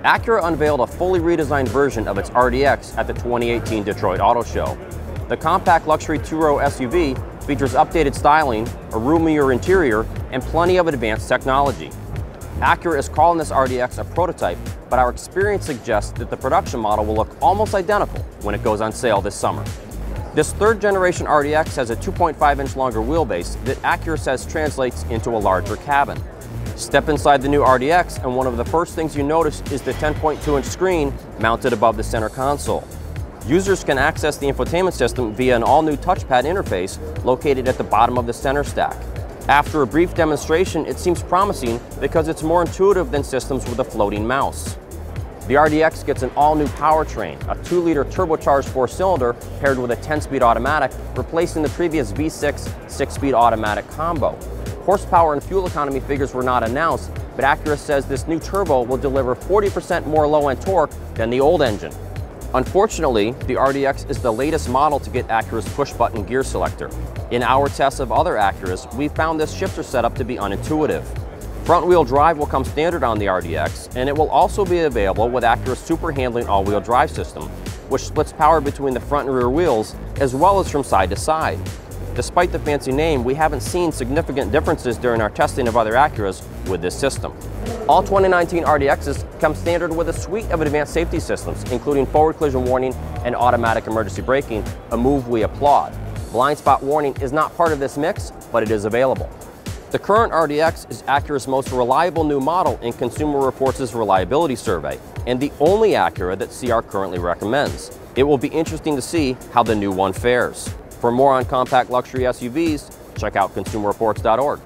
Acura unveiled a fully redesigned version of its RDX at the 2018 Detroit Auto Show. The compact luxury two-row SUV features updated styling, a roomier interior, and plenty of advanced technology. Acura is calling this RDX a prototype, but our experience suggests that the production model will look almost identical when it goes on sale this summer. This third-generation RDX has a 2.5-inch longer wheelbase that Acura says translates into a larger cabin. Step inside the new RDX, and one of the first things you notice is the 10.2-inch screen mounted above the center console. Users can access the infotainment system via an all-new Touchpad interface located at the bottom of the center stack. After a brief demonstration, it seems promising because it's more intuitive than systems with a floating mouse. The RDX gets an all-new powertrain, a 2-liter turbocharged 4-cylinder paired with a 10-speed automatic, replacing the previous V6 6-speed automatic combo. Horsepower and fuel economy figures were not announced, but Acura says this new turbo will deliver 40% more low-end torque than the old engine. Unfortunately, the RDX is the latest model to get Acura's push-button gear selector. In our tests of other Acuras, we found this shifter setup to be unintuitive. Front-wheel drive will come standard on the RDX, and it will also be available with Acura's super handling all-wheel drive system, which splits power between the front and rear wheels, as well as from side to side. Despite the fancy name, we haven't seen significant differences during our testing of other Acuras with this system. All 2019 RDXs come standard with a suite of advanced safety systems, including forward collision warning and automatic emergency braking, a move we applaud. Blind spot warning is not part of this mix, but it is available. The current RDX is Acura's most reliable new model in Consumer Reports' reliability survey, and the only Acura that CR currently recommends. It will be interesting to see how the new one fares. For more on compact luxury SUVs, check out consumerreports.org.